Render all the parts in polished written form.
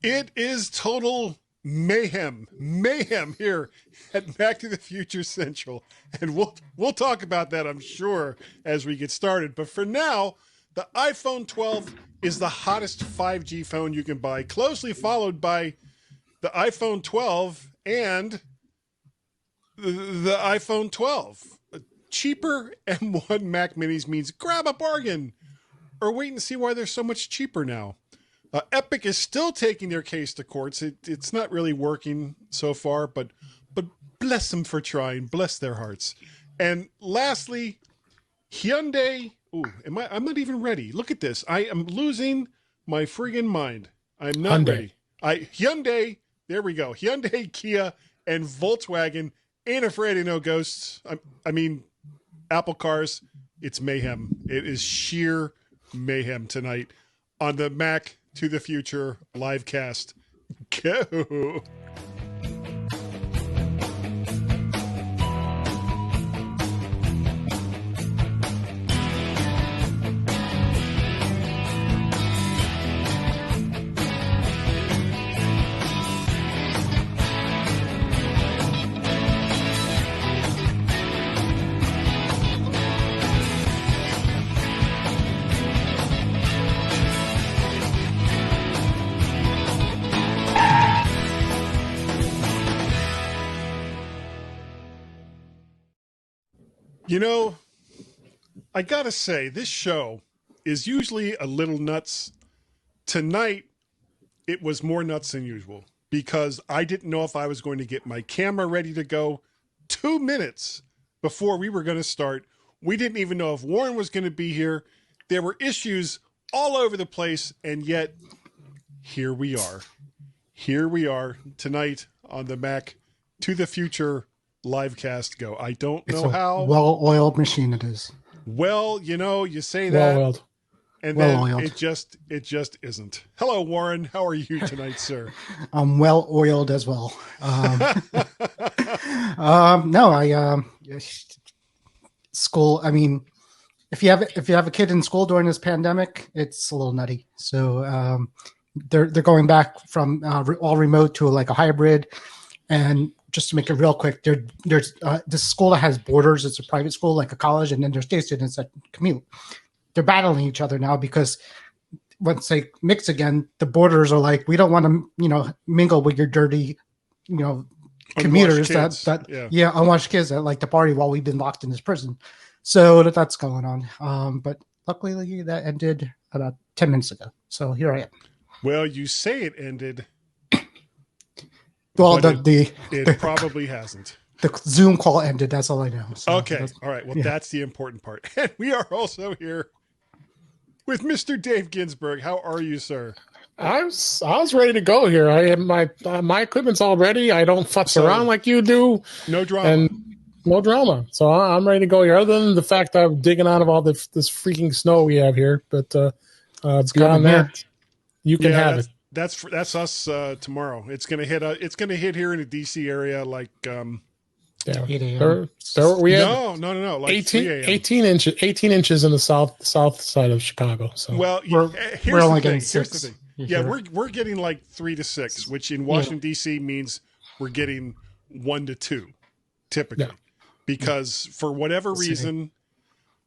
It is total mayhem here at Back to the Future Central, and we'll talk about that, I'm sure, as we get started. But for now, the iPhone 12 is the hottest 5G phone you can buy, closely followed by the iPhone 12 and the iPhone 12. Cheaper M1 Mac Minis means grab a bargain, or wait and see why they're so much cheaper now. Epic is still taking their case to courts. It's not really working so far, but bless them for trying. Bless their hearts. And lastly, Hyundai. Ooh, I'm not even ready. Look at this. I am losing my friggin' mind. I'm not ready. Hyundai. There we go. Hyundai, Kia, and Volkswagen ain't afraid of no ghosts. I mean, Apple cars. It's mayhem. It is sheer mayhem tonight on the Mac to the Future live cast. Go. You know, I gotta say, this show is usually a little nuts. Tonight, it was more nuts than usual because I didn't know if I was going to get my camera ready to go 2 minutes before we were going to start. We didn't even know if Warren was going to be here. There were issues all over the place, and yet here we are. Here we are tonight on the Mac to the Future livecast go. I don't know how well-oiled machine it is. Well, you say that, well-oiled. And then it just isn't. Hello, Warren. How are you tonight, sir? I'm well-oiled as well. School. I mean, if you have a kid in school during this pandemic, it's a little nutty. So they're going back from all remote to like a hybrid. And just to make it real quick, there's this school that has borders. It's a private school, like a college, and then there's day students that commute. They're battling each other now because once they mix again, the borders are like, we don't want to, mingle with your dirty, commuters unwashed kids that like to party while we've been locked in this prison. So that's going on. But luckily that ended about 10 minutes ago. So here I am. Well, you say it ended. Well, it probably hasn't. The Zoom call ended. That's all I know. So okay. All right. Well, that's the important part. And we are also here with Mr. Dave Ginsburg. How are you, sir? I was ready to go here. I have my equipment's all ready. I don't futz around like you do. No drama. And no drama. So I'm ready to go here. Other than the fact that I'm digging out of all this freaking snow we have here, but beyond that, you can have it. That's us tomorrow. It's gonna hit. It's gonna hit here in the DC area like 8 a.m. We have no. Like 18 inches in the south side of Chicago. So well, we're only getting 6. Here's the thing. Yeah, we're getting like 3 to 6, which in Washington DC means we're getting 1 to 2, typically, because for whatever reason,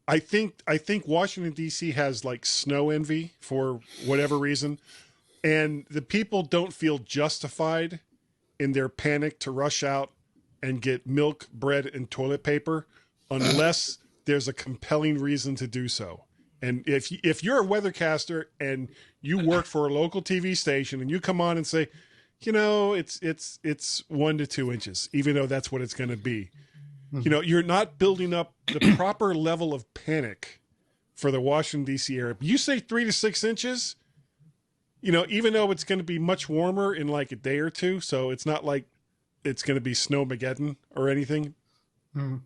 I think Washington DC has like snow envy for whatever reason. And the people don't feel justified in their panic to rush out and get milk, bread, and toilet paper unless there's a compelling reason to do so. And if you're a weathercaster and you work for a local TV station and you come on and say, it's 1 to 2 inches, even though that's what it's going to be, you're not building up the proper level of panic for the Washington D.C. area. You say 3 to 6 inches. Even though it's going to be much warmer in like a day or two, so it's not like it's going to be Snowmageddon or anything. You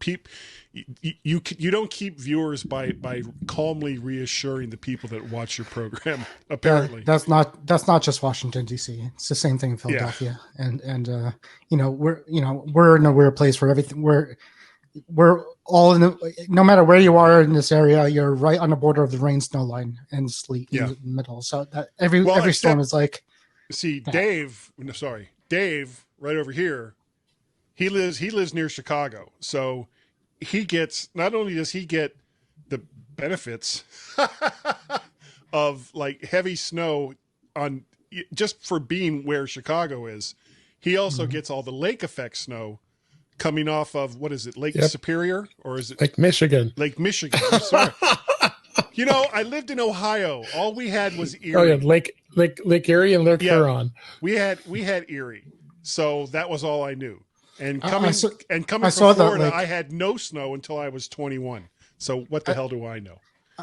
don't keep viewers by calmly reassuring the people that watch your program. Apparently, that's not just Washington D.C. It's the same thing in Philadelphia, and we're in a weird place where everything we're all in no matter where you are in this area, you're right on the border of the rain snow line and sleet in the middle. So that every storm is like See, Dave, right over here, he lives near Chicago. So he gets, not only does he get the benefits of like heavy snow on just for being where Chicago is, he also gets all the lake effect snow coming off of, what is it, Lake Superior? Or is it Lake Michigan? Lake Michigan. I'm sorry. You know, I lived in Ohio. All we had was Erie. Oh yeah, Lake Erie and Lake Huron. We had Erie, so that was all I knew. And coming from Florida, I had no snow until I was 21. So what the hell do I know?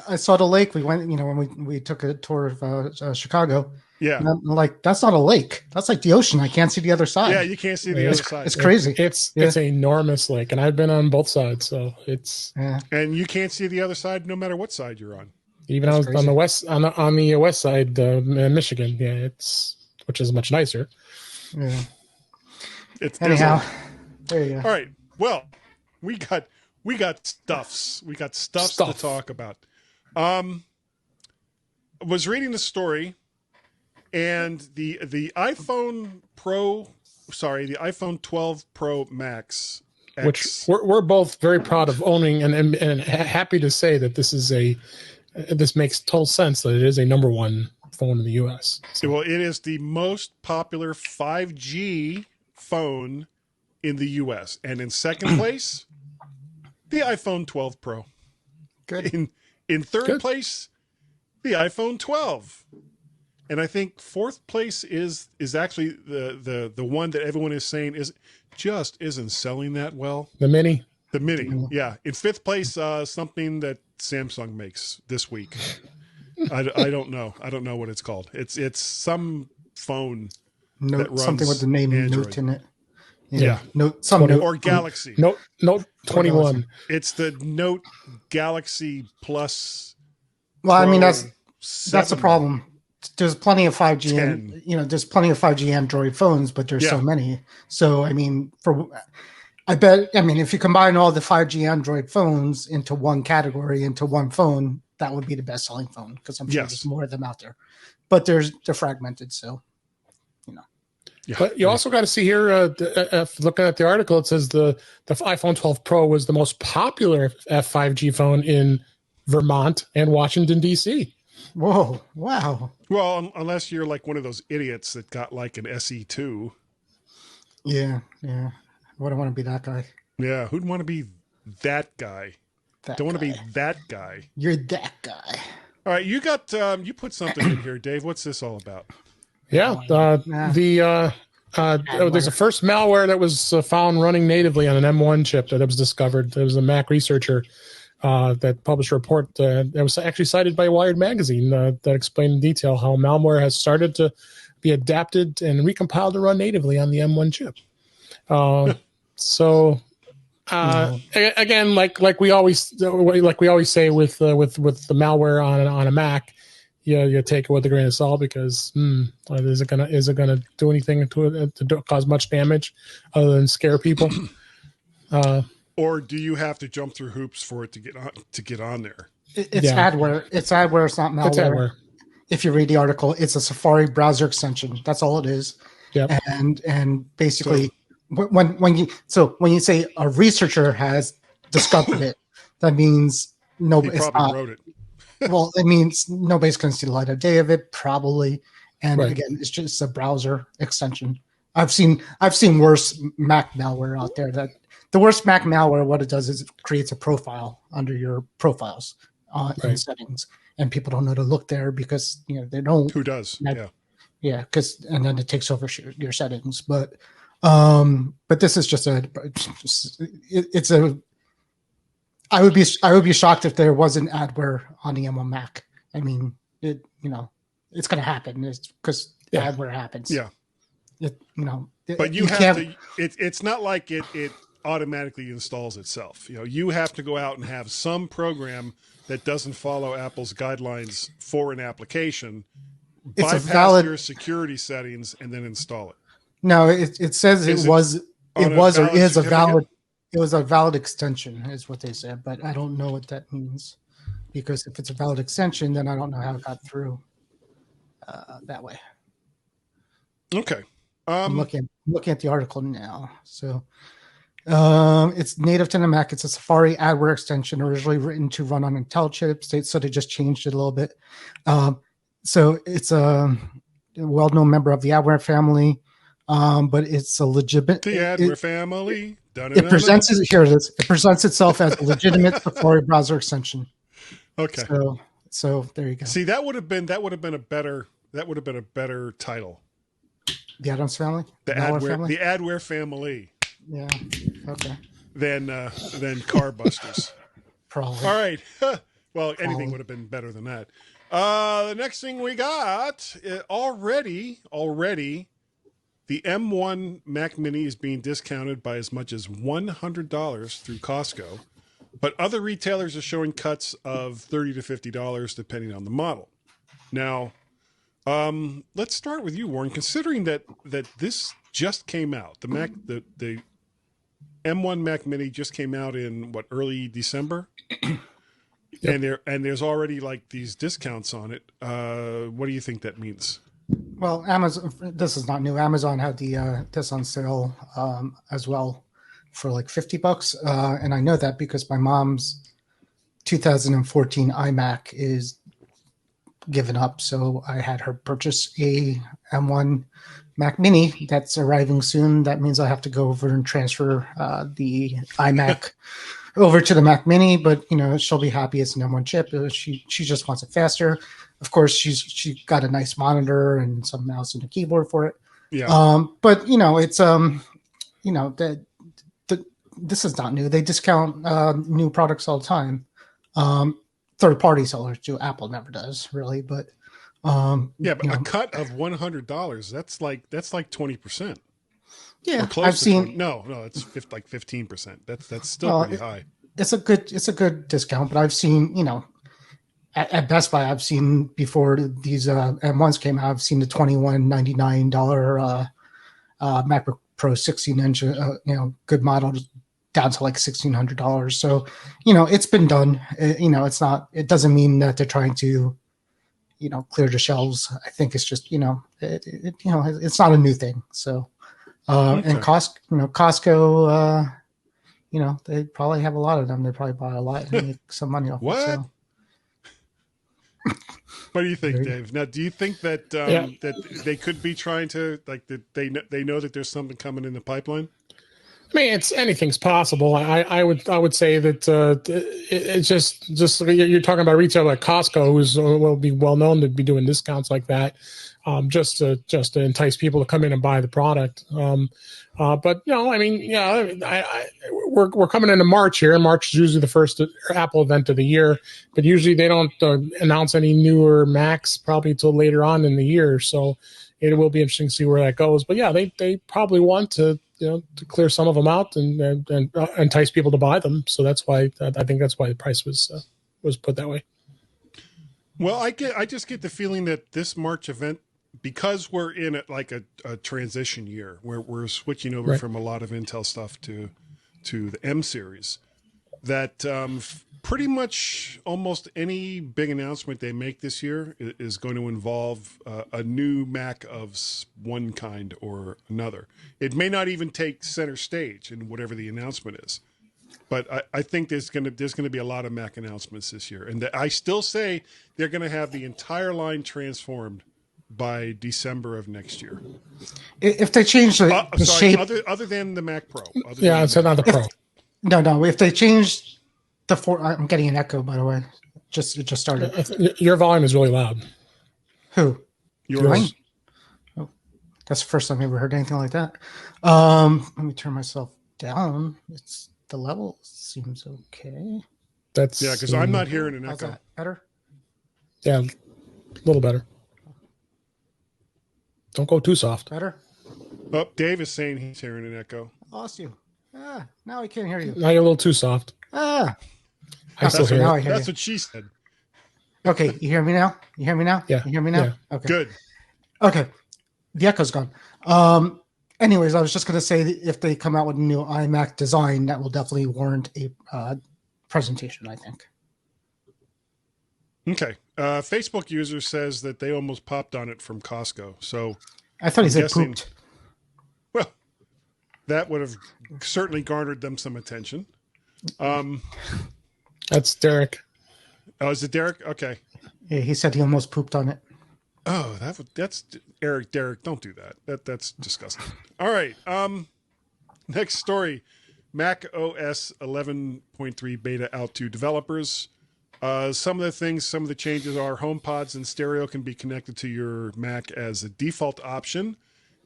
I saw the lake. We went, when we took a tour of Chicago. Yeah, and I'm like, that's not a lake. That's like the ocean. I can't see the other side. Yeah, you can't see the other side. It's crazy. It's an enormous lake, and I've been on both sides, so it's. Yeah. And you can't see the other side, no matter what side you're on. Even I was on the west side, in Michigan. Yeah, which is much nicer. Yeah. Anyhow, there you go. All right. Well, we got stuffs. We got stuffs to talk about. Was reading the story, and the iPhone 12 Pro Max, which we're both very proud of owning, and happy to say that this makes total sense that it is a number one phone in the U.S. So. Well, it is the most popular 5G phone in the U.S. and in second place, the iPhone 12 Pro. Good. In third place, the iPhone 12. And I think fourth place is actually the one that everyone is saying isn't selling that well. The Mini. The Mini, yeah. In fifth place, something that Samsung makes this week. I don't know. I don't know what it's called. It's some phone that runs something with the name Android. Note in it. Yeah. Note or Galaxy. Note 21. It's the Note Galaxy Plus. Well, I mean that's the problem. There's plenty of 5G and there's plenty of 5G Android phones, but there's so many. So I mean, if you combine all the 5G Android phones into one category, into one phone, that would be the best selling phone because I'm sure there's more of them out there. But they're fragmented, so Yeah. But you also got to see here, looking at the article, it says the iPhone 12 Pro was the most popular 5G phone in Vermont and Washington, D.C. Whoa, wow. Well, unless you're like one of those idiots that got like an SE2. Yeah. I wouldn't want to be that guy. Yeah, who'd want to be that guy? Don't want to be that guy. You're that guy. All right, you got you put something in here, Dave. What's this all about? Yeah, there's a first malware that was found running natively on an M1 chip that was discovered. There was a Mac researcher that published a report that was actually cited by Wired magazine that explained in detail how malware has started to be adapted and recompiled to run natively on the M1 chip. Again, like we always say with the malware on a Mac, you take it with a grain of salt because is it gonna do anything to cause much damage other than scare people? Or do you have to jump through hoops for it to get on there? It's adware. It's adware. It's not malware. It's adware. If you read the article, it's a Safari browser extension. That's all it is. Yep. And basically, when you say a researcher has discovered it, that means nobody wrote it. Well, it means nobody's going to see the light of day of it, probably. And right. Again, it's just a browser extension. I've seen worse Mac malware out there. That the worst Mac malware, what it does is it creates a profile under your profiles in settings, and people don't know to look there because they don't. Who does? Yeah. And then it takes over your settings. But this is just it's a. I would be shocked if there wasn't adware on the M1 Mac. I mean, it's going to happen. It's because adware happens. Yeah. But you have to. It's not like it automatically installs itself. You have to go out and have some program that doesn't follow Apple's guidelines for an application, bypass your security settings, and then install it. No, it says it was a valid extension, is what they said, but I don't know what that means because if it's a valid extension, then I don't know how it got through that way. Okay. I'm looking at the article now. So it's native to the Mac. It's a Safari adware extension originally written to run on Intel chips. So they just changed it a little bit. So it's a well-known member of the adware family, but it's a legitimate. The adware family. It presents here it is. It presents itself as a legitimate Safari browser extension. Okay. So there you go. See, that would have been a better title. The Adams family? The adware family. Yeah. Okay. Than Car Busters. Probably. All right. Well, anything would have been better than that. The next thing we got already, the M1 Mac Mini is being discounted by as much as $100 through Costco, but other retailers are showing cuts of $30 to $50 depending on the model. Now, let's start with you, Warren. Considering that this just came out, the M1 Mac Mini just came out in early December, yep. and there's already like these discounts on it. What do you think that means? Well, Amazon. This is not new. Amazon had this on sale as well for like $50, and I know that because my mom's 2014 iMac is given up, so I had her purchase a M1 Mac Mini that's arriving soon. That means I have to go over and transfer the iMac over to the Mac Mini, but she'll be happy it's an M1 chip. She just wants it faster. Of course, she got a nice monitor and some mouse and a keyboard for it. Yeah. But it's this is not new. They discount new products all the time. Third-party sellers do. Apple never does, really. But but a cut of $100, that's like 20%. Yeah, I've seen. No, it's like 15%. That's still pretty high. It's a good discount, but I've seen at Best Buy, I've seen before these M1s came out, I've seen the $21.99 MacBook Pro 16-inch, good model, down to like $1,600. So, it's been done. It's not. It doesn't mean that they're trying to, clear the shelves. I think it's just, it's not a new thing. So, and Costco, they probably have a lot of them. They probably buy a lot and make some money off. What? It, so. What do you think, Dave? Now, do you think that that they could be trying to they know that there's something coming in the pipeline? I mean, anything's possible. I would say that it's just you're talking about a retailer like Costco, who's will be well known to be doing discounts like that, just to entice people to come in and buy the product. But we're coming into March here, and March is usually the first Apple event of the year. But usually they don't announce any newer Macs probably until later on in the year. So it will be interesting to see where that goes. But yeah, they probably want to clear some of them out and entice people to buy them. So that's why I think that's why the price was put that way. Well, I just get the feeling that this March event, because we're in a transition year where we're switching over from a lot of Intel stuff to the M series, that pretty much almost any big announcement they make this year is going to involve a new Mac of one kind or another. It may not even take center stage in whatever the announcement is, but I think there's going to be a lot of Mac announcements this year, and I still say they're going to have the entire line transformed by December of next year. If they change the shape, other than the Mac Pro. Not the Pro. No. If they change I'm getting an echo, by the way. It just started. Your volume is really loud. Who? Yours. Oh, that's the first time I ever heard anything like that. Let me turn myself down. The level seems okay. Because I'm not hearing an echo. That better? Yeah, a little better. Don't go too soft. Better? Oh, Dave is saying he's hearing an echo. I lost you. Now I can't hear you. Now you're a little too soft. I still hear you. That's what she said. Okay, you hear me now? Yeah. You hear me now? Yeah. Okay. Good. Okay. The echo's gone. Anyways, I was just going to say that if they come out with a new iMac design, that will definitely warrant a presentation, I think. Okay. Facebook user says that they almost popped on it from Costco. So I thought he said guessing- pooped. Well, that would have certainly garnered them some attention. That's Derek. Oh, is it Derek? Okay. Yeah, he said he almost pooped on it. Oh, that's Eric. Derek, don't do that. That's disgusting. All right. Next story. Mac OS 11.3 beta out to developers. Some of the changes are HomePods and stereo can be connected to your Mac as a default option.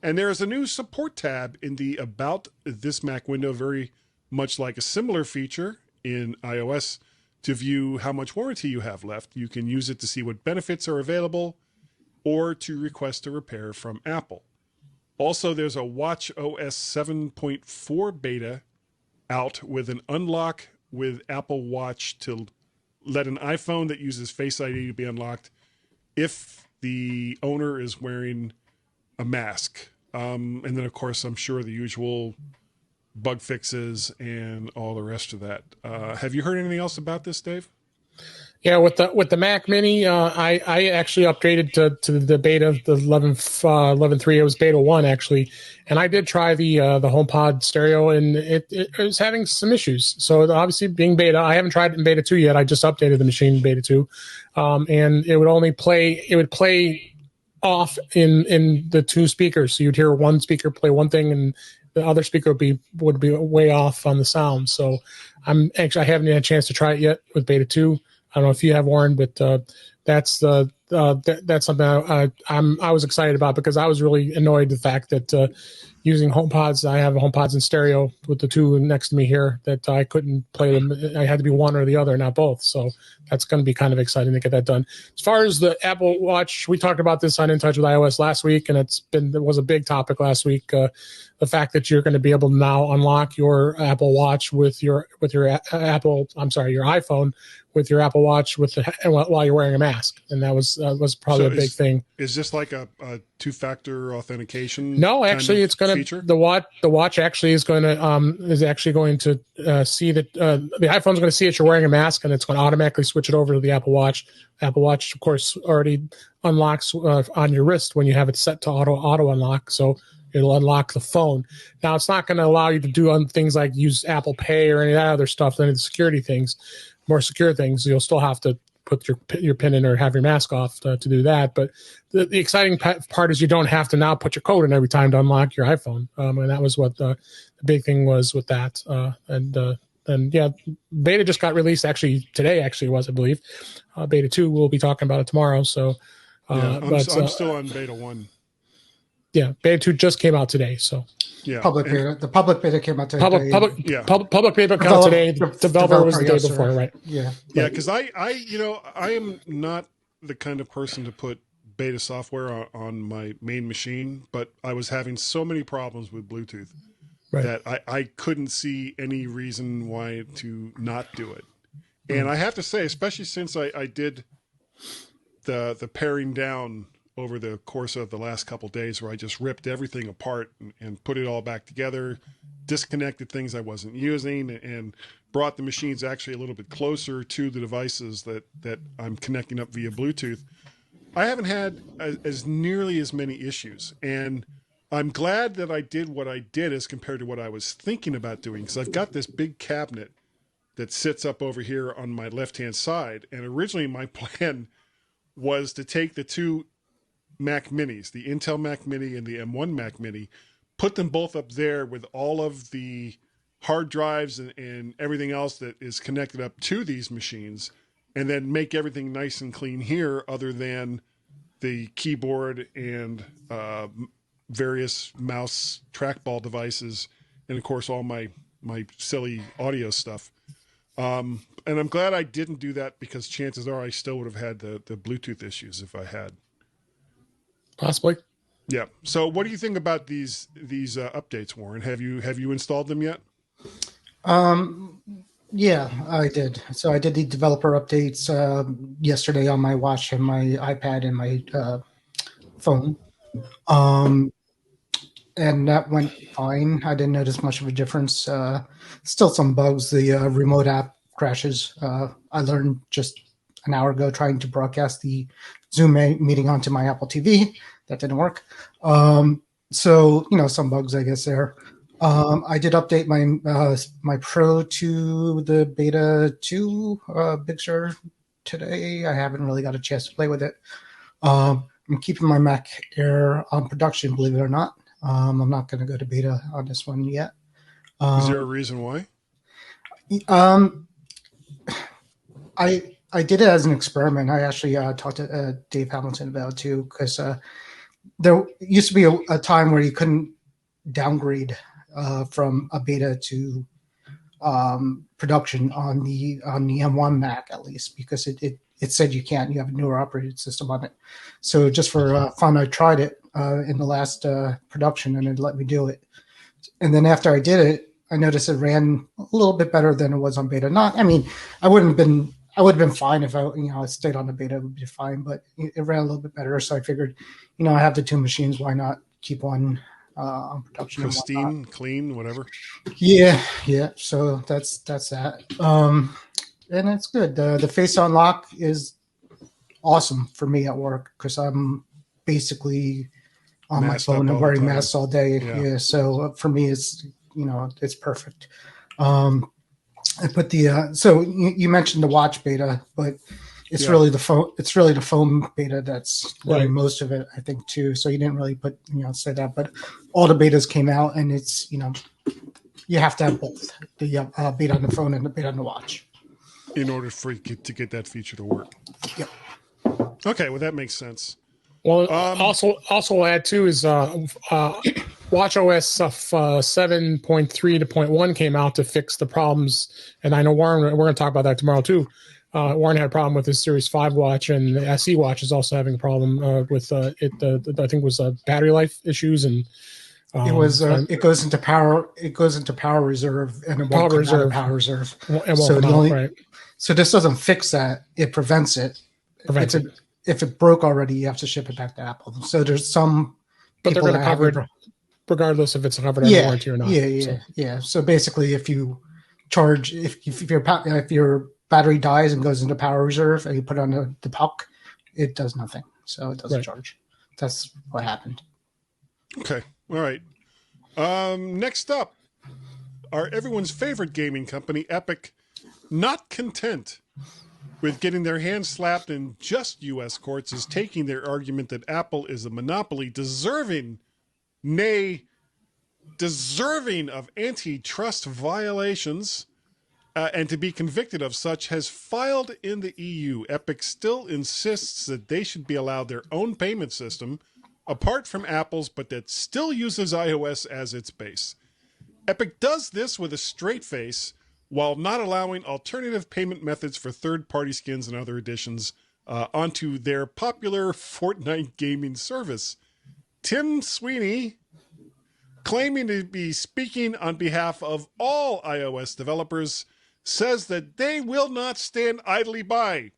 And there is a new support tab in the About This Mac window, very much like a similar feature in iOS, to view how much warranty you have left. You can use it to see what benefits are available or to request a repair from Apple. Also, there's a Watch OS 7.4 beta out with an unlock with Apple Watch to let an iPhone that uses Face ID to be unlocked if the owner is wearing a mask. And then, of course, I'm sure the usual bug fixes and all the rest of that. Have you heard anything else about this, Dave? Yeah, with the Mac Mini, I actually upgraded to the beta, the 11.3. It was beta 1 actually, and I did try the HomePod stereo, and it was having some issues. So obviously, being beta, I haven't tried it in beta 2 yet. I just updated the machine in beta 2, and it would only play off in the two speakers. So you'd hear one speaker play one thing, and the other speaker would be way off on the sound. So I haven't had a chance to try it yet with beta 2. I don't know if you have, Warren, but that's something I was excited about, because I was really annoyed the fact that using HomePods, I have HomePods in stereo with the two next to me here, that I couldn't play them. I had to be one or the other, not both. So that's going to be kind of exciting to get that done. As far as the Apple Watch, we talked about this on In Touch with iOS last week, and it was a big topic last week. The fact that you're going to be able to now unlock your Apple Watch with your iPhone with your Apple Watch while you're wearing a mask, and that was probably a big thing. Is this like a two-factor authentication? No, actually, it's going to the watch actually is going to see that the iPhone's going to see that you're wearing a mask, and it's going to automatically switch it over to the Apple Watch. Apple Watch, of course, already unlocks on your wrist when you have it set to auto unlock, so it'll unlock the phone. Now, it's not going to allow you to do things like use Apple Pay or any of that other stuff, any of the security things. More secure things, you'll still have to put your PIN in or have your mask off to do that. But the exciting part is you don't have to now put your code in every time to unlock your iPhone. And that was what the big thing was with that. And yeah, beta just got released today, I believe. Beta 2, we'll be talking about it tomorrow. So, I'm still on beta 1. Yeah, beta 2 just came out today. So yeah, the public beta came out today. Public beta came out today. Developer was the day before, right? Yeah, because I am not the kind of person to put beta software on my main machine, but I was having so many problems with Bluetooth that I couldn't see any reason why to not do it. And I have to say, especially since I did the paring down over the course of the last couple of days, where I just ripped everything apart and put it all back together, disconnected things I wasn't using, and brought the machines actually a little bit closer to the devices that I'm connecting up via Bluetooth. I haven't had as nearly as many issues. And I'm glad that I did what I did as compared to what I was thinking about doing, because I've got this big cabinet that sits up over here on my left-hand side. And originally my plan was to take the two Mac Minis, the Intel Mac Mini and the M1 Mac Mini, put them both up there with all of the hard drives and everything else that is connected up to these machines, and then make everything nice and clean here, other than the keyboard and various mouse trackball devices, and of course all my silly audio stuff. And I'm glad I didn't do that, because chances are I still would have had the Bluetooth issues if I had. Possibly. Yeah. So what do you think about these updates, Warren? Have you installed them yet? Yeah, I did. So I did the developer updates yesterday on my watch and my iPad and my phone. And that went fine. I didn't notice much of a difference. Still some bugs. The remote app crashes. I learned just an hour ago trying to broadcast the Zoom meeting onto my Apple TV. that didn't work. So some bugs, I guess there. I did update my Pro to the Beta 2 Big Sur today. I haven't really got a chance to play with it. I'm keeping my Mac Air on production, believe it or not. I'm not going to go to beta on this one yet. Is there a reason why? I did it as an experiment. I actually talked to Dave Hamilton about it too, because there used to be a time where you couldn't downgrade from a beta to production on the M1 Mac, at least, because it said you can't. You have a newer operating system on it. So just for fun, I tried it in the last production, and it let me do it. And then after I did it, I noticed it ran a little bit better than it was on beta. I would have been fine if I stayed on the beta. It would be fine, but it ran a little bit better. So I figured, I have the two machines. Why not keep one on production? Pristine, clean, whatever. Yeah. So that's that. And it's good. The face unlock is awesome for me at work because I'm basically on my phone and wearing masks all day. Yeah. So for me, it's it's perfect. I put the so you mentioned the watch beta, but it's really the phone. It's really the phone beta that's doing most of it, I think, too. So you didn't really put say that, but all the betas came out, and it's you have to have both the beta on the phone and the beta on the watch in order for you to get that feature to work. Yep. Okay, well that makes sense. Well, also add too is WatchOS 7.3 to 0.1 came out to fix the problems, and I know Warren. We're going to talk about that tomorrow too. Warren had a problem with his Series 5 watch, and the SE watch is also having a problem with it. I think it was battery life issues, and it was it goes into power. It goes into power reserve, and it won't come out of power reserve. So this doesn't fix that; it prevents it. If it broke already, you have to ship it back to Apple. So there's some, but they're going to cover it regardless if it's covered under warranty or not. Yeah. So basically, if you charge, if your battery dies and goes into power reserve and you put it on the puck, it does nothing. So it doesn't charge. That's what happened. Okay. All right. Next up, everyone's favorite gaming company, Epic, not content with getting their hands slapped in just U.S. courts, is taking their argument that Apple is a monopoly deserving of antitrust violations and to be convicted of such, has filed in the EU. Epic still insists that they should be allowed their own payment system, apart from Apple's, but that still uses iOS as its base. Epic does this with a straight face, while not allowing alternative payment methods for third-party skins and other additions onto their popular Fortnite gaming service. Tim Sweeney, claiming to be speaking on behalf of all iOS developers, says that they will not stand idly by,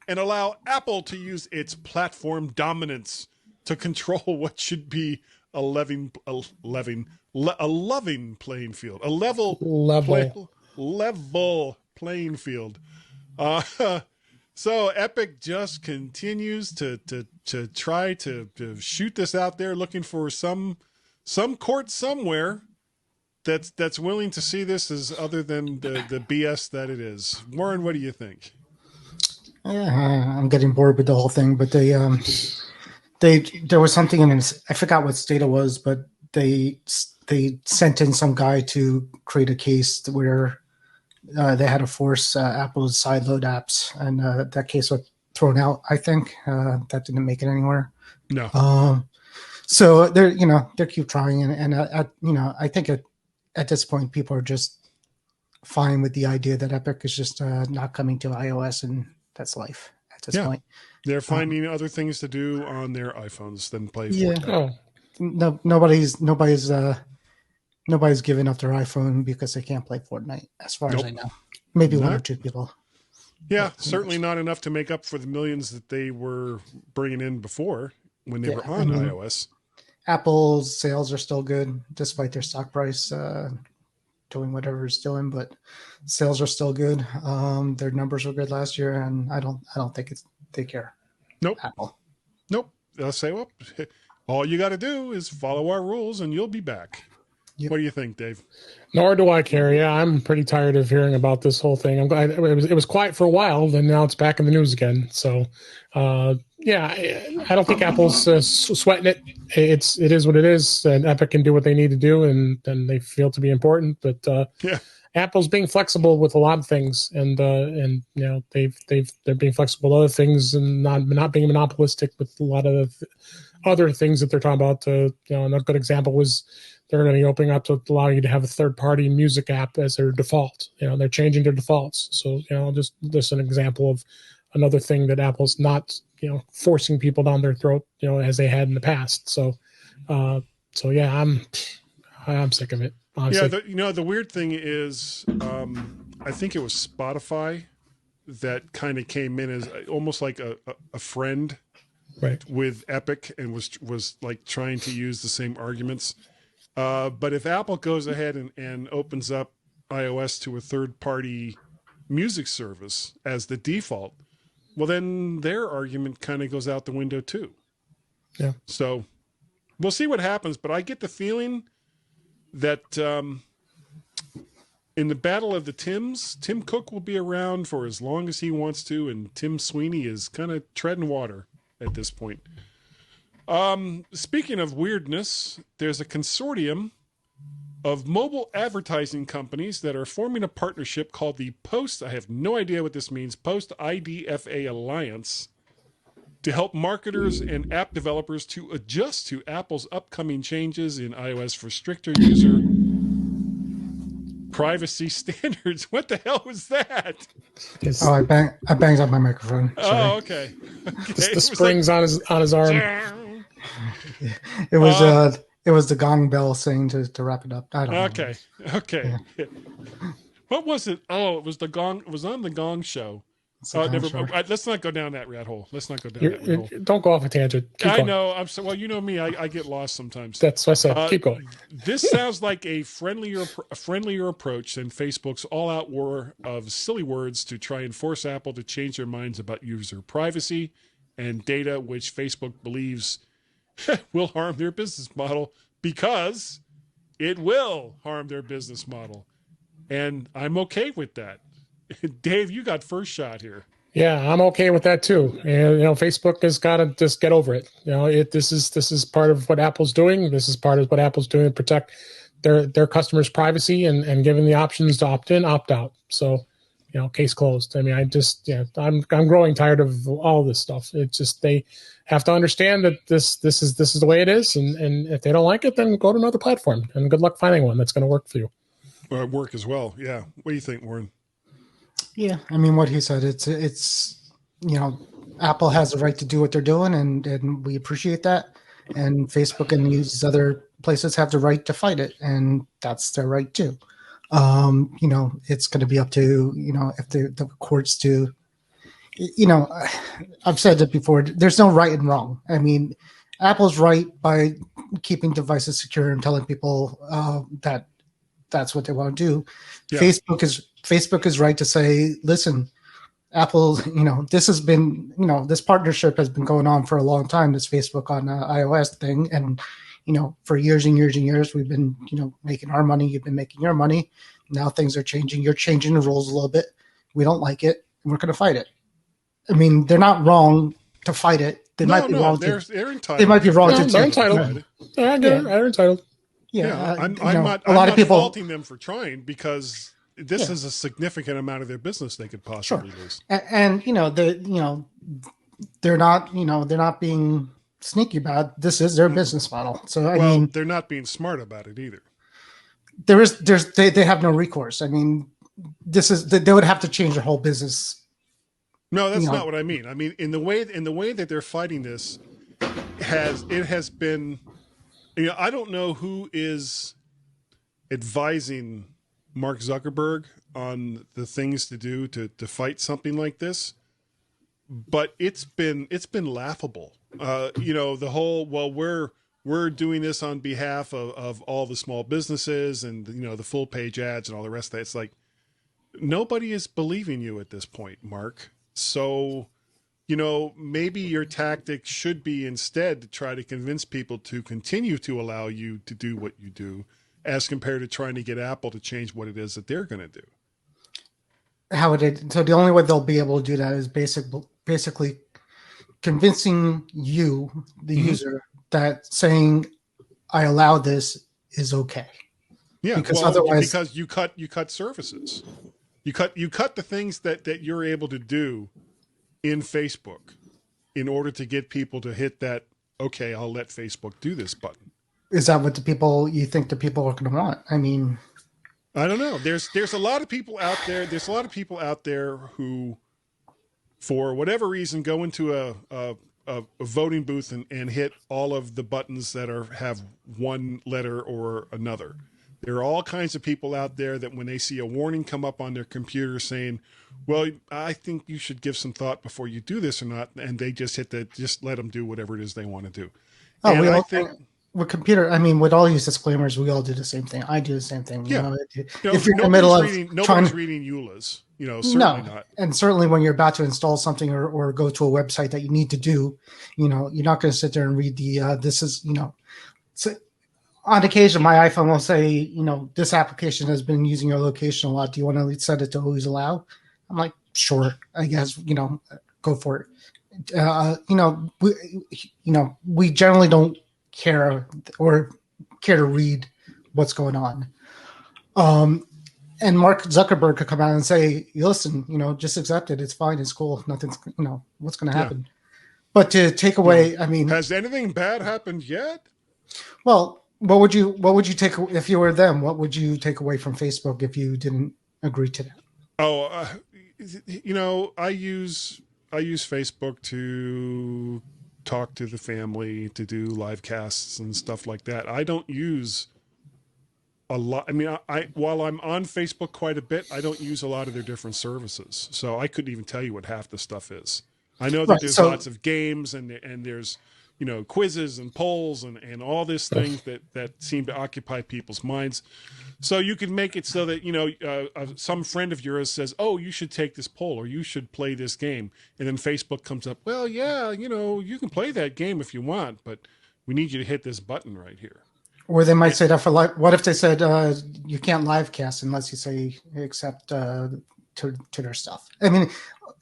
and allow Apple to use its platform dominance to control what should be a loving playing field, a level playing field. So Epic just continues to try to shoot this out there, looking for some court somewhere that's willing to see this as other than the BS that it is. Warren, what do you think? I'm getting bored with the whole thing, but there was something in it. I forgot what state it was, but they sent in some guy to create a case where they had to force Apple's sideload apps, and that case was thrown out. I think that didn't make it anywhere. No. So they keep trying, and I think at this point people are just fine with the idea that Epic is just not coming to iOS, and that's life at this point. They're finding other things to do on their iPhones than play Fortnite. No, nobody's giving up their iPhone because they can't play Fortnite, as far as I know. Maybe one or two people. Yeah, certainly not enough to make up for the millions that they were bringing in before when they were on iOS. Apple's sales are still good, despite their stock price doing whatever it's doing, but sales are still good. Their numbers were good last year, and I don't think they care. Nope. Apple. Nope. They'll say, well, all you got to do is follow our rules and you'll be back. Yep. What do you think, Dave? Nor do I care. Yeah, I'm pretty tired of hearing about this whole thing. I'm glad it was quiet for a while, then now it's back in the news again. So, yeah, I don't think Apple's sweating it. It is what it is, and Epic can do what they need to do, and they feel to be important. But yeah. Apple's being flexible with a lot of things, and you know they're being flexible with other things, and not being monopolistic with a lot of other things that they're talking about. You know, and a good example was they're going to be opening up to allow you to have a third-party music app as their default. You know, they're changing their defaults. So you know, just an example of another thing that Apple's not forcing people down their throat as they had in the past. So yeah, I'm sick of it. Honestly. Yeah, the weird thing is, I think it was Spotify that kind of came in as almost like a friend, right, with Epic, and was like trying to use the same arguments. But if Apple goes ahead and opens up iOS to a third-party music service as the default, well, then their argument kind of goes out the window too. Yeah. So we'll see what happens, but I get the feeling that in the battle of the Tims, Tim Cook will be around for as long as he wants to, and Tim Sweeney is kind of treading water at this point. Speaking of weirdness, there's a consortium of mobile advertising companies that are forming a partnership called the Post, I have no idea what this means, Post IDFA Alliance, to help marketers and app developers to adjust to Apple's upcoming changes in iOS for stricter user privacy standards. What the hell was that? Oh, I banged on my microphone. Sorry. Oh, okay. The springs like, on his arm. It was the gong bell saying to wrap it up. I don't know. Okay. Yeah. What was it? Oh, it was the gong. It was on the Gong Show. Let's not go down that rat hole. Don't go off a tangent. Keep going. Know. I'm so well. You know me. I get lost sometimes. That's what I said. Keep going. This sounds like a friendlier approach than Facebook's all-out war of silly words to try and force Apple to change their minds about user privacy and data, which Facebook believes will harm their business model, because it will harm their business model, and I'm okay with that. Dave, you got first shot here. Yeah, I'm okay with that too. And Facebook has got to just get over it. This is part of what Apple's doing. This is part of what Apple's doing to protect their customers' privacy and giving the options to opt in, opt out. So, case closed. I mean, I'm growing tired of all this stuff. It's just they have to understand that this is the way it is, and if they don't like it, then go to another platform. And good luck finding one that's going to work for you. Or work as well. Yeah. What do you think, Warren? Yeah, I mean, what he said, it's Apple has the right to do what they're doing, and we appreciate that. And Facebook and these other places have the right to fight it, and that's their right too. It's going to be up to if the courts do. I've said it before. There's no right and wrong. I mean, Apple's right by keeping devices secure and telling people that that's what they want to do. Yeah. Facebook is right to say, listen, Apple, this has been, this partnership has been going on for a long time, this Facebook on iOS thing. And, for years and years and years, we've been, making our money. You've been making your money. Now things are changing. You're changing the rules a little bit. We don't like it, and we're going to fight it. I mean, they're not wrong to fight it. They might be wrong. They're entitled. They might be wrong to. They're entitled. Yeah, they're entitled. Yeah, I'm not faulting them for trying, because this is a significant amount of their business they could possibly lose. And they're not being sneaky about it. This is their business model. So I mean, they're not being smart about it either. They have no recourse. I mean, they would have to change their whole business. No, that's not what I mean. I mean, in the way that they're fighting this, has been. I don't know who is advising Mark Zuckerberg on the things to do to fight something like this, but it's been laughable. The whole, well, we're doing this on behalf of all the small businesses and the full page ads and all the rest of that. It's like nobody is believing you at this point, Mark. So maybe your tactic should be instead to try to convince people to continue to allow you to do what you do, as compared to trying to get Apple to change what it is that they're going to do. So the only way they'll be able to do that is basically convincing you, the user, that saying I allow this is okay. Yeah, because otherwise, because you cut services, you cut the things that you're able to do in Facebook in order to get people to hit that, okay, I'll let Facebook do this button. Is that what you think the people are going to want? I mean, I don't know. There's a lot of people out there. There's a lot of people out there who, for whatever reason, go into a voting booth and hit all of the buttons that have one letter or another. There are all kinds of people out there that when they see a warning come up on their computer saying, well, I think you should give some thought before you do this or not, and they just just let them do whatever it is they want to do. Oh, and I think with computer, I mean, with all these disclaimers, we all do the same thing. I do the same thing. Yeah. If you're in the middle of nobody's reading EULAs, certainly not. And certainly when you're about to install something or go to a website that you need to do, you're not going to sit there and read this is, so on occasion, my iPhone will say, this application has been using your location a lot. Do you want to set it to always allow? I'm like, sure, I guess, go for it. We generally don't care to read what's going on. And Mark Zuckerberg could come out and say, listen, just accept it. It's fine. It's cool. Nothing's, what's going to happen. Yeah. But to take away, I mean, has anything bad happened yet? Well, what would you take if you were them? What would you take away from Facebook if you didn't agree to that? Oh, I use Facebook to talk to the family, to do live casts and stuff like that. I don't use a lot. I mean, while I'm on Facebook quite a bit, I don't use a lot of their different services. So I couldn't even tell you what half the stuff is. I know that there's lots of games and there's, quizzes and polls and all these things that seem to occupy people's minds. So you can make it so that, some friend of yours says, oh, you should take this poll or you should play this game. And then Facebook comes up, well, yeah, you can play that game if you want, but we need you to hit this button right here. Or they might say that for what if they said you can't live cast unless you say accept to their stuff. I mean,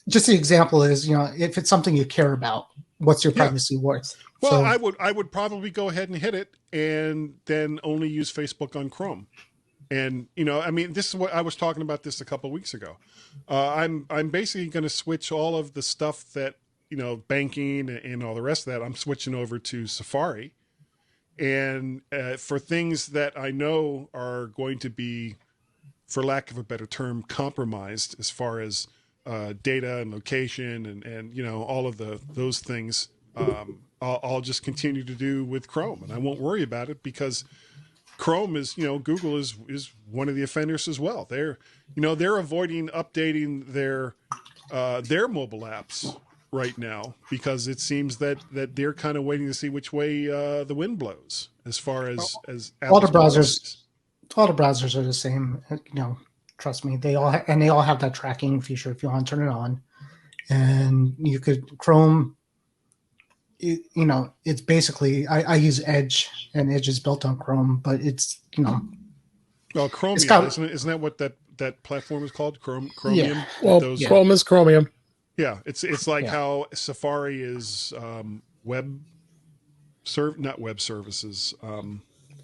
just the example is, if it's something you care about, what's your privacy worth? Well, I would probably go ahead and hit it and then only use Facebook on Chrome. And, this is what I was talking about this a couple of weeks ago. I'm basically going to switch all of the stuff that, banking and all the rest of that, I'm switching over to Safari. And for things that I know are going to be, for lack of a better term, compromised as far as data and location and all of those things, I'll just continue to do with Chrome, and I won't worry about it because Chrome is, Google is one of the offenders as well. They're avoiding updating their mobile apps right now because it seems that they're kind of waiting to see which way the wind blows as far as all the browsers. All the browsers are the same. Trust me, they all have that tracking feature if you want to turn it on, and you could Chrome. It's basically I use Edge, and Edge is built on Chrome, but it's well, Chromium, isn't that what that platform is called? Chromium. Yeah. Well, Chrome is Chromium. Yeah, it's like how Safari is not web services.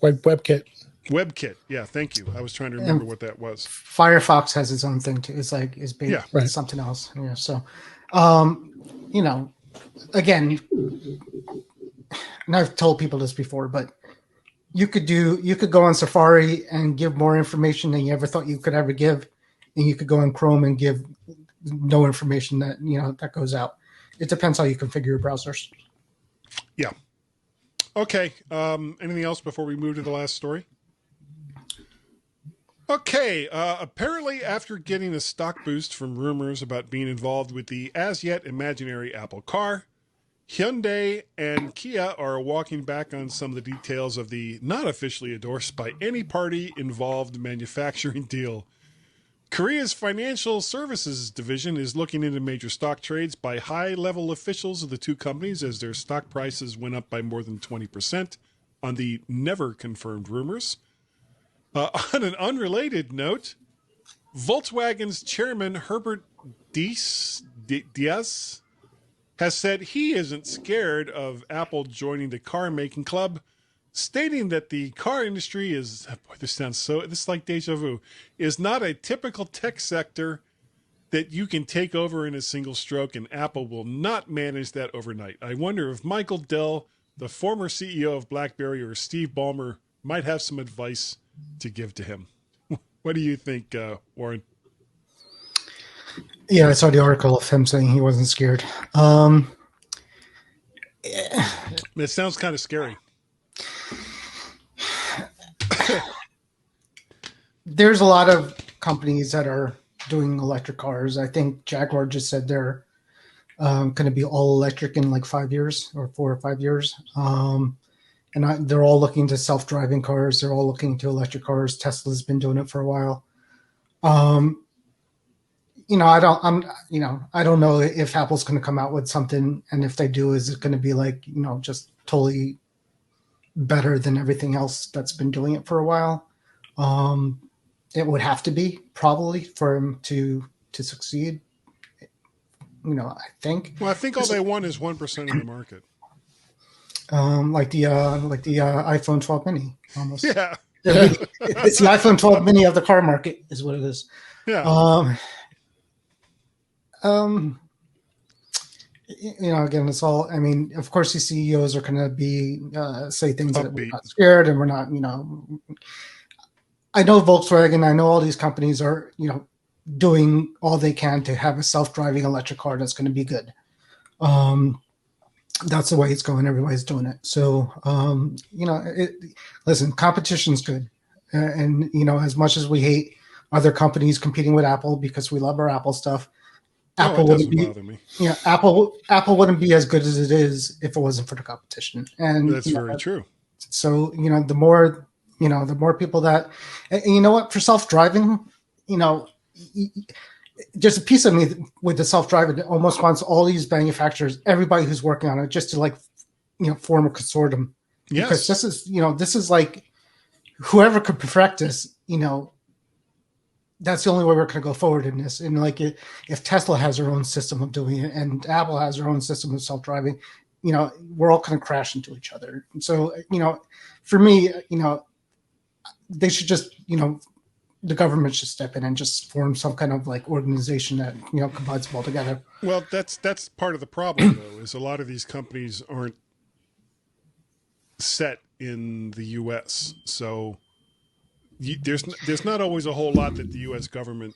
WebKit. WebKit. Yeah, thank you. I was trying to remember what that was. Firefox has its own thing too. It's based something else. Yeah. So, again, and I've told people this before, but you could go on Safari and give more information than you ever thought you could ever give, and you could go on Chrome and give no information that that goes out. It depends how you configure your browsers. Yeah. Okay. Anything else before we move to the last story? Okay. Apparently, after getting a stock boost from rumors about being involved with the as yet imaginary Apple car, Hyundai and Kia are walking back on some of the details of the not officially endorsed by any party involved manufacturing deal Korea's financial services division is looking into major stock trades by high-level officials of the two companies as their stock prices went up by more than 20% on the never-confirmed rumors. On an unrelated note, Volkswagen's chairman, Herbert Diess, has said he isn't scared of Apple joining the car-making club, stating that the car industry is, boy, this is like deja vu, is not a typical tech sector that you can take over in a single stroke, and Apple will not manage that overnight. I wonder if Michael Dell, the former CEO of BlackBerry, or Steve Ballmer might have some advice to give to him. What do you think, Warren? Yeah, I saw the article of him saying he wasn't scared. It sounds kind of scary. There's a lot of companies that are doing electric cars. I think Jaguar just said they're going to be all electric in like 5 years or 4 or 5 years. They're all looking to self-driving cars. They're all looking to electric cars. Tesla's been doing it for a while. I don't know if Apple's going to come out with something, and if they do, is it going to be like, just totally better than everything else that's been doing it for a while? It would have to be, probably, for him to succeed. I think. Well, I think all they want is 1% of the market. Like the iPhone 12 mini, almost. Yeah. It's the iPhone 12 mini of the car market, is what it is. Yeah. Again, it's all, of course these CEOs are going to be, say things that we're not scared and we're not, I know Volkswagen, I know all these companies are, doing all they can to have a self-driving electric car that's going to be good. That's the way it's going. Everybody's doing it. So, listen, competition's good. And, as much as we hate other companies competing with Apple because we love our Apple stuff, Apple wouldn't be, Apple wouldn't be as good as it is if it wasn't for the competition. And that's very true. So, the more people that, and you know what, for self-driving, there's a piece of me with the self-driving that almost wants all these manufacturers, everybody who's working on it, just to form a consortium. Yes. Because this is like, whoever could perfect this, that's the only way we're going to go forward in this. And if Tesla has their own system of doing it and Apple has their own system of self-driving, we're all going to crash into each other. And so, for me, they should just, the government should step in and just form some kind of organization that, combines them all together. Well, that's part of the problem, though, is a lot of these companies aren't set in the U.S. So there's not always a whole lot that the U.S. government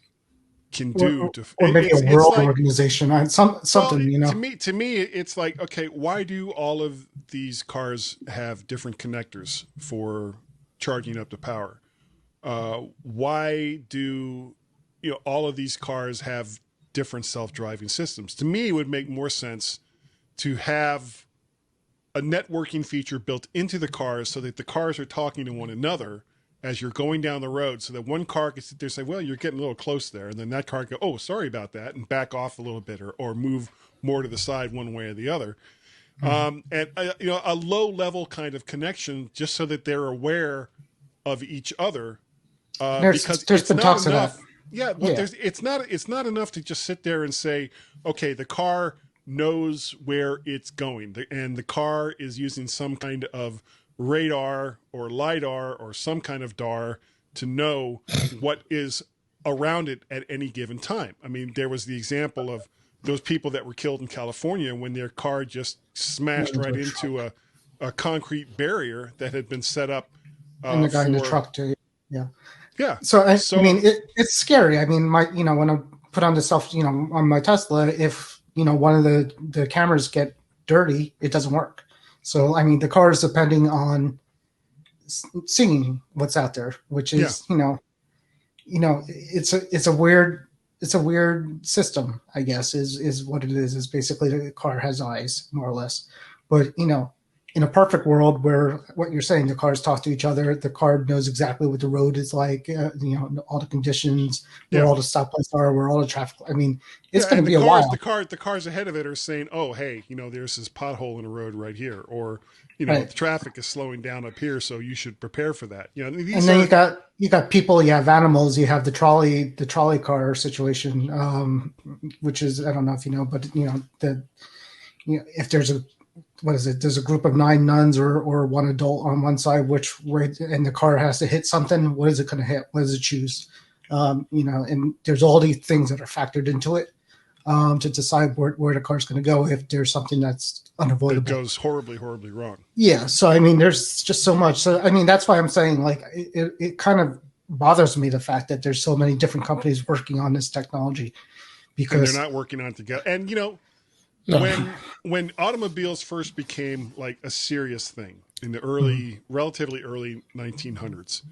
can do or maybe a world organization, something. To me, it's like, okay, why do all of these cars have different connectors for charging up the power? Why do all of these cars have different self-driving systems? To me, it would make more sense to have a networking feature built into the cars so that the cars are talking to one another as you're going down the road, so that one car can sit there and say, well, you're getting a little close there. And then that car can go, oh, sorry about that, and back off a little bit or move more to the side one way or the other. And a low-level kind of connection just so that they're aware of each other. Because there's been talks of that. Yeah, well, yeah. It's not enough to just sit there and say, okay, the car knows where it's going, and the car is using some kind of radar or LiDAR or some kind of DAR to know what is around it at any given time. I mean, there was the example of those people that were killed in California when their car just smashed right into a concrete barrier that had been set up. And the guy in the truck too. Yeah. Yeah. So it's scary. I mean, when I put on the on my Tesla, if, one of the cameras get dirty, it doesn't work. So, the car is depending on seeing what's out there, which is, it's a weird system, I guess, is what it is. Is basically the car has eyes, more or less. But, in a perfect world where what you're saying, the cars talk to each other, the car knows exactly what the road is like, all the conditions, where all the stoplights are, where all the traffic. I mean, it's going to be a while. The cars ahead of it are saying, "Oh, hey, there's this pothole in the road right here," or Right. the traffic is slowing down up here, so you should prepare for that. And then you got people, you have animals, you have the trolley car situation, which is, I don't know if you know, but if there's there's a group of 9 nuns or one adult on one side, and the car has to hit something, what is it going to hit? What does it choose? And there's all these things that are factored into it to decide where the car's going to go if there's something that's unavoidable. It goes horribly, horribly wrong. Yeah. So, I mean, there's just so much. So, I mean, that's why I'm saying, like, it kind of bothers me, the fact that there's so many different companies working on this technology, because and they're not working on it together. And, when automobiles first became like a serious thing in the relatively early 1900s,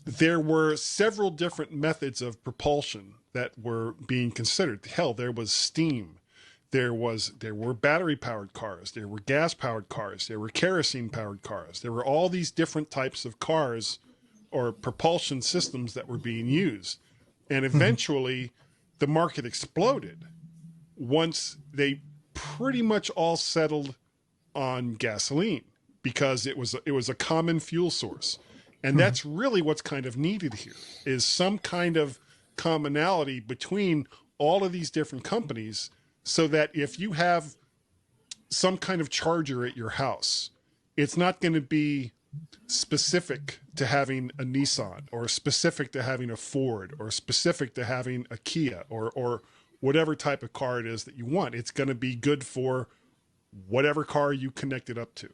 there were several different methods of propulsion that were being considered. Hell, there was steam. There were battery-powered cars. There were gas-powered cars. There were kerosene-powered cars. There were all these different types of cars or propulsion systems that were being used. And eventually, the market exploded once they pretty much all settled on gasoline, because it was a common fuel source. And that's really what's kind of needed here, is some kind of commonality between all of these different companies, so that if you have some kind of charger at your house, it's not going to be specific to having a Nissan, or specific to having a Ford, or specific to having a Kia, or whatever type of car it is that you want. It's going to be good for whatever car you connect it up to.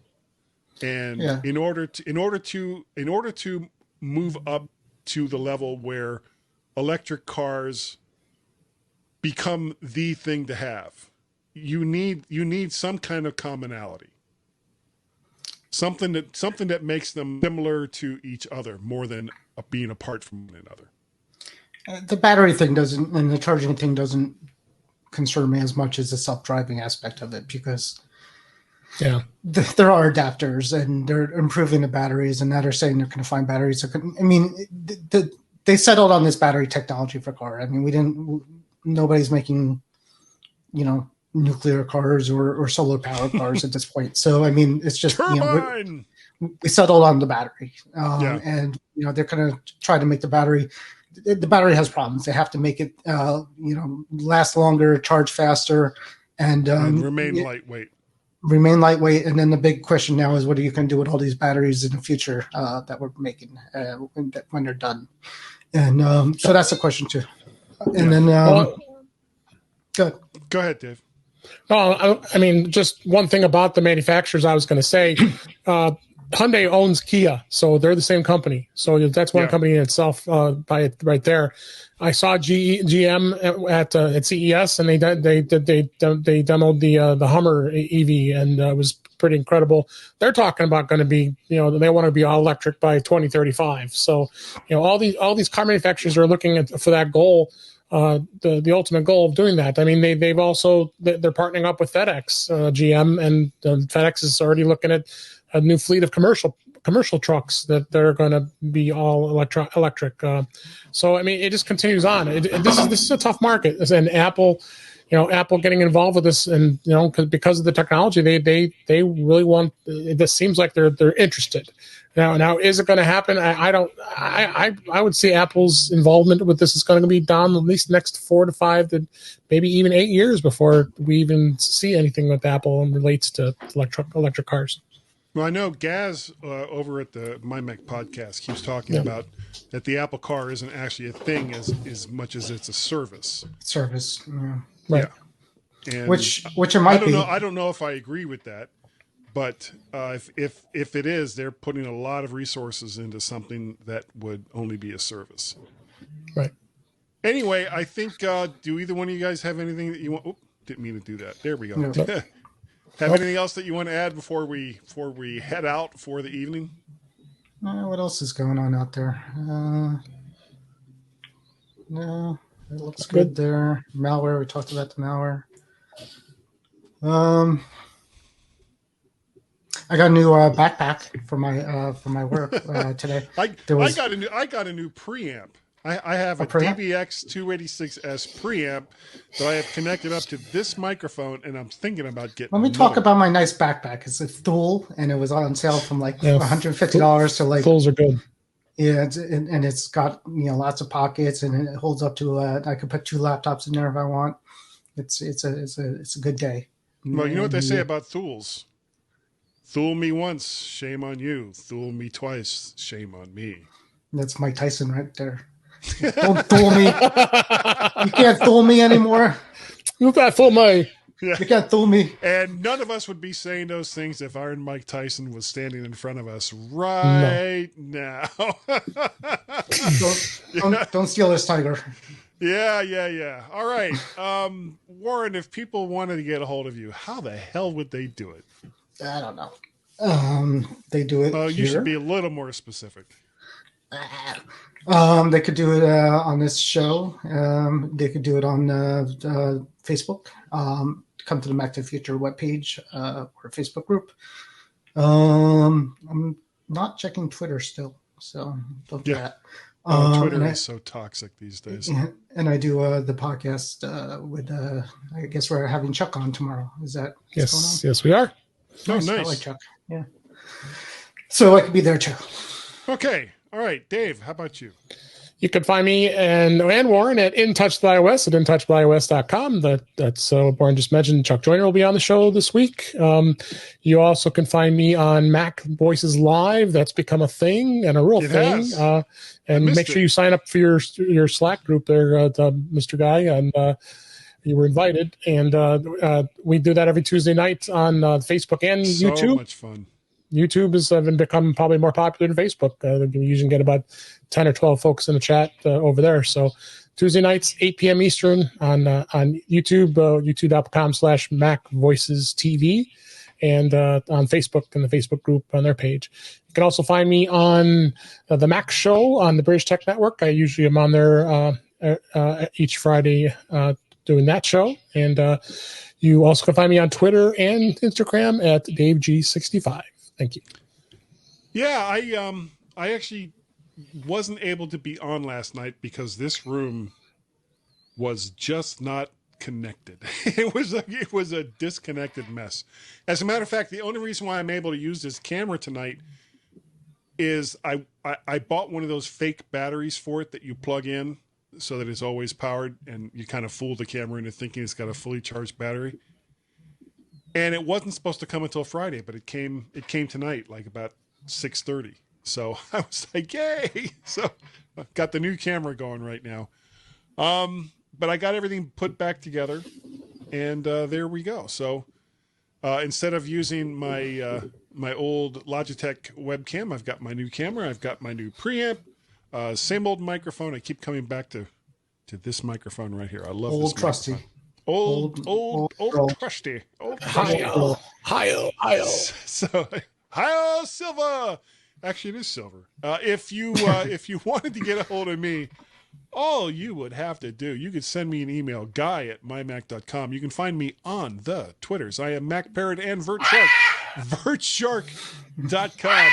And in order to move up to the level where electric cars become the thing to have, you need some kind of commonality. Something that makes them similar to each other more than being apart from one another. The battery thing doesn't, and the charging thing doesn't concern me as much as the self-driving aspect of it, because there are adapters and they're improving the batteries, and now they're saying they're going to find batteries. They settled on this battery technology for car. I mean, nobody's making, nuclear cars or solar powered cars at this point. So, I mean, it's just, we settled on the battery, and, they're going to try to make the battery has problems. They have to make it, last longer, charge faster, and remain lightweight. And then the big question now is, what are you going to do with all these batteries in the future that we're making when they're done? And so that's a question too. And then go ahead, Dave. No, I mean, just one thing about the manufacturers I was going to say. Hyundai owns Kia, so they're the same company. So that's one company in itself by it right there. I saw GM at CES, and they demoed the Hummer EV, and it was pretty incredible. They're talking about going to be, they want to be all electric by 2035. So, all these car manufacturers are looking for that goal. The ultimate goal of doing that. I mean, they're partnering up with FedEx, GM, and FedEx is already looking at a new fleet of commercial trucks that they're going to be all electric. So I mean, it just continues on. This is a tough market, and Apple getting involved with this, and because of the technology, they really want. This seems like they're interested. Now, is it going to happen? I would see Apple's involvement with this is going to be down at least next 4 to 5 to maybe even 8 years before we even see anything with Apple and relates to electric cars. Well, I know Gaz over at the MyMac Podcast keeps talking about that the Apple car isn't actually a thing as much as it's a service. Right. Yeah. And which it might be. I don't know if I agree with that, but if it is, they're putting a lot of resources into something that would only be a service. Right. Anyway, I think do either one of you guys have anything that you want? Oh, didn't mean to do that. There we go. No. Have anything else that you want to add before we head out for the evening? What else is going on out there? No, it looks good there. Malware, we talked about the malware. I got a new backpack for my work today. I got a new preamp. I have a preamp? DBX 286S preamp that I have connected up to this microphone, and I'm thinking about getting. Let me talk about my nice backpack. It's a Thule, and it was on sale from like $150 to like. Thules are good. Yeah, and it's got lots of pockets, and it holds up to. I could put 2 laptops in there if I want. It's a good day. Well, you know what they say about Thules. Thule me once, shame on you. Thule me twice, shame on me. That's Mike Tyson right there. Don't fool me. You can't fool me anymore. You can't fool me. Yeah. You can't fool me. And none of us would be saying those things if Iron Mike Tyson was standing in front of us right now. Don't steal this tiger. Yeah. All right. Warren, if people wanted to get a hold of you, how the hell would they do it? I don't know. They do it. Oh, you here. should be a little more specific. They could do it on this show. They could do it on Facebook. Come to the Mac to the Future webpage or Facebook group. I'm not checking Twitter still, so don't do that. Twitter is so toxic these days. And I do the podcast with, I guess we're having Chuck on tomorrow. Is that what's going on? Yes, we are. Oh, nice. I like Chuck. Yeah. So I could be there too. Okay. All right. Dave, how about you? You can find me and Warren at In Touch with iOS at intouchwithios.com. That's Warren just mentioned. Chuck Joyner will be on the show this week. You also can find me on Mac Voices Live. That's become a thing and a real thing. And make sure you sign up for your Slack group there, Mr. Guy, and you were invited. And we do that every Tuesday night on Facebook and YouTube. So much fun. YouTube has become probably more popular than Facebook. We usually get about 10 or 12 folks in the chat over there. So Tuesday nights, 8 p.m. Eastern on YouTube, youtube.com/Mac Voices TV, and on Facebook in the Facebook group on their page. You can also find me on the Mac Show on the British Tech Network. I usually am on there each Friday doing that show. And you also can find me on Twitter and Instagram at DaveG65. Thank you. Yeah, I actually wasn't able to be on last night because this room was just not connected. It was a disconnected mess. As a matter of fact, the only reason why I'm able to use this camera tonight is I bought one of those fake batteries for it that you plug in so that it's always powered, and you kind of fool the camera into thinking it's got a fully charged battery. And it wasn't supposed to come until Friday, but it came tonight, like about 6:30. So I was like, yay! So I've got the new camera going right now. But I got everything put back together, and there we go. So instead of using my my old Logitech webcam, I've got my new camera. I've got my new preamp. Same old microphone. I keep coming back to this microphone right here. I love old this trusty. Microphone. Old trusty. Hi-oh. So, hi-oh, Silva. Actually, it is Silver. If you wanted to get a hold of me, all you would have to do, you could send me an email, guy@mymac.com. You can find me on the Twitters. I am MacParrot and VertShark. VertShark.com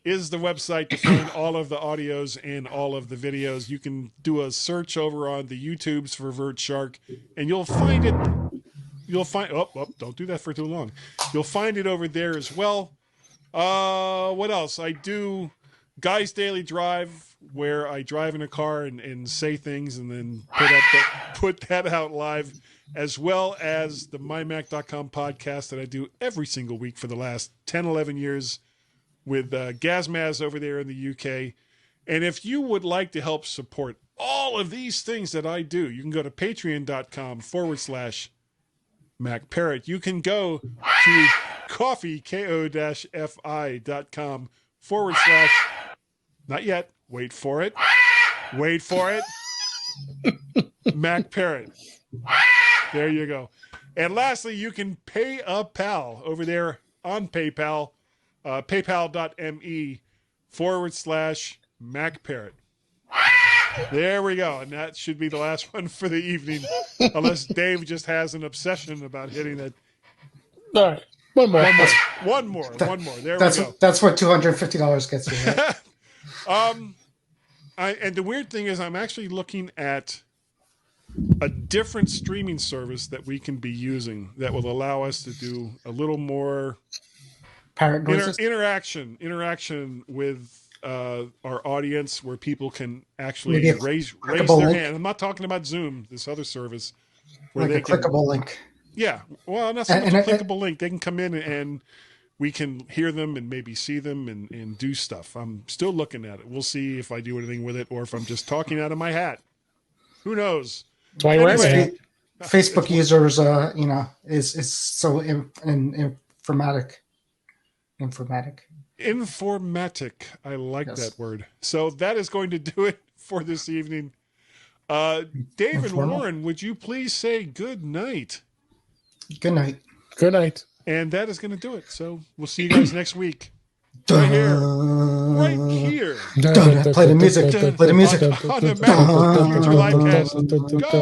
is the website to find all of the audios and all of the videos. You can do a search over on the YouTubes for VertShark, and you'll find it. Don't do that for too long. You'll find it over there as well. What else? I do Guy's Daily Drive, where I drive in a car and say things and then put that out live, as well as the MyMac.com podcast that I do every single week for the last 10, 11 years with Gazmaz over there in the UK. And if you would like to help support all of these things that I do, you can go to patreon.com/MacParrot. You can go to ko-fi.com/ not yet, wait for it, MacParrot. There you go. And lastly, you can pay a pal over there on PayPal, paypal.me/MacParrot. There we go. And that should be the last one for the evening, unless Dave just has an obsession about hitting it. All right. One more. One more. There That's we go. that's what $250 gets you. Right? And the weird thing is, I'm actually looking at a different streaming service that we can be using that will allow us to do a little more Parrot noises. interaction with our audience, where people can actually Maybe raise clickable their link. hand. I'm not talking about Zoom, this other service where Like they a clickable link. Yeah, well, not so much And a clickable link. They can come in and we can hear them and maybe see them and do stuff. I'm still looking at it. We'll see if I do anything with it or if I'm just talking out of my hat. Who knows? That's why you're wearing Anyway. it. Facebook users, is so informatic. I like Yes. that word. So that is going to do it for this evening. Dave and Informal. Warren, would you please say good night? Good night. Good night. And that is going to do it. So we'll see you guys next week. Right here. Play the music. Play the music. On the MyMac Future Livecast. Go!